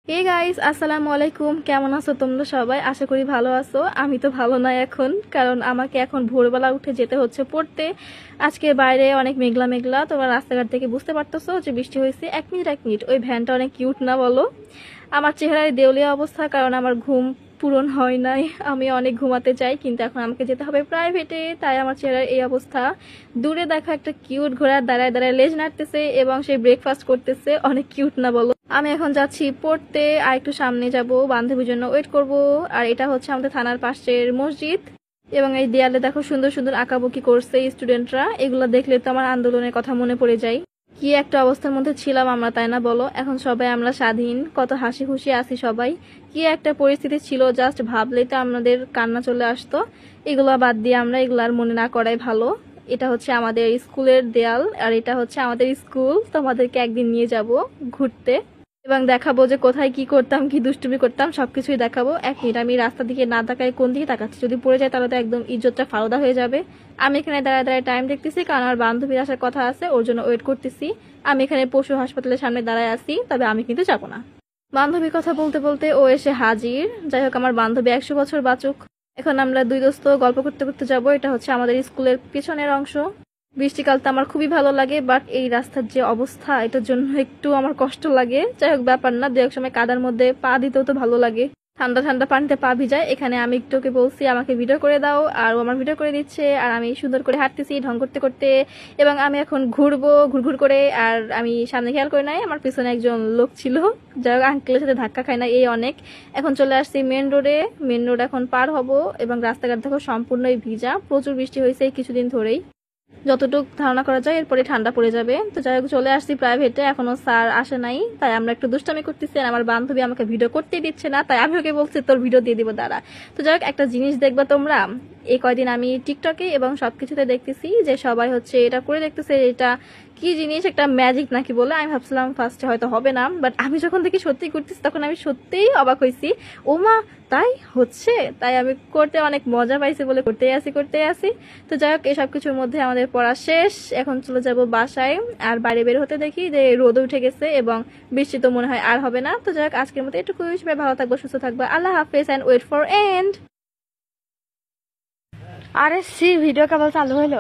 Hey guys, আসসালামু আলাইকুম। কেমন আছো তোমরা সবাই? আশা করি ভালো আছো। আমি তো ভালো নাই এখন, কারণ আমাকে এখন ভোরবেলা উঠে যেতে হচ্ছে পড়তে। আজকে বাইরে অনেক মেঘলা মেঘলা, তোমার রাস্তাঘাট থেকে বুঝতে পারতেছো যে বৃষ্টি হয়েছে। এক মিনিট এক মিনিট, ওই ভ্যানটা অনেক কিউট না বলো? আমার চেহারায় দেউলিয়া অবস্থা, কারণ আমার ঘুম পূরণ হয় নাই। আমি অনেক ঘুমাতে চাই, কিন্তু এখন আমাকে যেতে হবে প্রাইভেটে, তাই আমার চেহারার এই অবস্থা। দূরে দেখা একটা কিউট ঘোড়ার দাঁড়ায় দাঁড়ায় লেজ নাড়তেছে এবং সে ব্রেকফাস্ট করতেছে। অনেক কিউট না বলো? আমি এখন যাচ্ছি পড়তে, আর একটু সামনে যাব, বান্ধবীর জন্য ওয়েট করব। আর এটা হচ্ছে আমাদের থানার পাশের মসজিদ, এবং এই দেয়ালে দেখো সুন্দর সুন্দর আঁকাবুকি করছে স্টুডেন্টরা। এগুলো দেখলে তো আমার আন্দোলনের কথা মনে পড়ে যায়। কি একটা অবস্থার মধ্যে ছিলাম আমরা, তাই না বলো? এখন সবাই আমরা স্বাধীন, কত হাসি খুশি আছি সবাই। কি একটা পরিস্থিতি ছিল, জাস্ট ভাবলেই তো আমাদের কান্না চলে আসতো। এগুলা বাদ দিয়ে আমরা এগুলো আর মনে না করাই ভালো। এটা হচ্ছে আমাদের স্কুলের দেয়াল, আর এটা হচ্ছে আমাদের স্কুল। তোমাদেরকে একদিন নিয়ে যাব ঘুরতে, এবং দেখাবো যে কোথায় কি করতাম, কি দুষ্টুমি করতাম, সবকিছুই দেখাবো। এক মিনিট, আমি রাস্তার দিকে না তাকাই কোন দিকে তাকাচ্ছি, যদি পড়ে যায় তাহলে তো একদম ইজ্জতটা ফালুদা হয়ে যাবে। আমি এখানে দাঁড়ায় দাঁড়ায় টাইম দেখতেছি, কারণ আমার বান্ধবীর আসার কথা আছে, ওর জন্য ওয়েট করতেছি। আমি এখানে পশু হাসপাতালের সামনে দাঁড়ায় আছি, তবে আমি কিন্তু যাবো না। বান্ধবীর কথা বলতে বলতে ও এসে হাজির। যাই হোক, আমার বান্ধবী 100 বছর বাঁচুক। এখন আমরা দুই দোস্ত গল্প করতে করতে যাব। এটা হচ্ছে আমাদের স্কুলের পিছনের অংশ। বৃষ্টিকাল তো আমার খুবই ভালো লাগে, বাট এই রাস্তার যে অবস্থা, এটার জন্য একটু আমার কষ্ট লাগে। যাই হোক, ব্যাপার না, দু এক সময় কাদার মধ্যে পা দিতেও তো ভালো লাগে। ঠান্ডা ঠান্ডা পানিতে পা ভিজায়। এখানে আমি একটু ওকে বলছি আমাকে ভিডিও করে দাও, আর ও আমার ভিডিও করে দিচ্ছে। আর আমি সুন্দর করে হাঁটতেছি ঢং করতে করতে, এবং আমি এখন ঘুরবো ঘুরঘুর করে। আর আমি সামনে খেয়াল করে নাই, আমার পিছনে একজন লোক ছিল। যাই হোক, আঙ্কেলের সাথে ধাক্কা খাই না, এই অনেক। এখন চলে আসছি মেন রোডে। মেন রোড এখন পার হব, এবং রাস্তাঘাট দেখো সম্পূর্ণই ভিজা। প্রচুর বৃষ্টি হয়েছে এই কিছুদিন ধরেই, যতটুকু ধারণা করা যায়। এরপরে ঠান্ডা পড়ে যাবে। তো যাই হোক, চলে আসছি প্রাইভেটে, এখনো স্যার আসে নাই, তাই আমরা একটু দুষ্টামি করতেছি। আর আমার বান্ধবী আমাকে ভিডিও করতেই দিচ্ছে না, তাই আমি ওকে বলছি তোর ভিডিও দিয়ে দিব দাঁড়া। তো যাই হোক, একটা জিনিস দেখবা তোমরা, এই কয়দিন আমি টিকটকে এবং সবকিছুতে দেখতেছি যে সবাই হচ্ছে এটা করে দেখতেছে। এটা কি জিনিস, একটা ম্যাজিক নাকি বলে। আমি ভাবছিলাম ফার্স্টে হয়তো হবে না, বাট আমি যখন দেখি সত্যি করতেছি, তখন আমি সত্যিই অবাক হয়েছি। ওমা, তাই হচ্ছে! তাই আমি করতে অনেক মজা পাইছি বলে করতেই আসি। তো যাই হোক, এই সবকিছুর মধ্যে আমাদের পড়া শেষ। এখন চলে যাব বাসায়। আর বাইরে বের হতে দেখি যে রোদ উঠে গেছে, এবং বৃষ্টি তো মনে হয় আর হবে না। তো যাই হোক, আজকের মতো এটুকু। সবাই ভালো থাকবো, সুস্থ থাকবো। আল্লাহ হাফেজ, এন্ড ওয়েট ফর এন্ড। আরে সি ভিডিও কেবল চালু হইলো।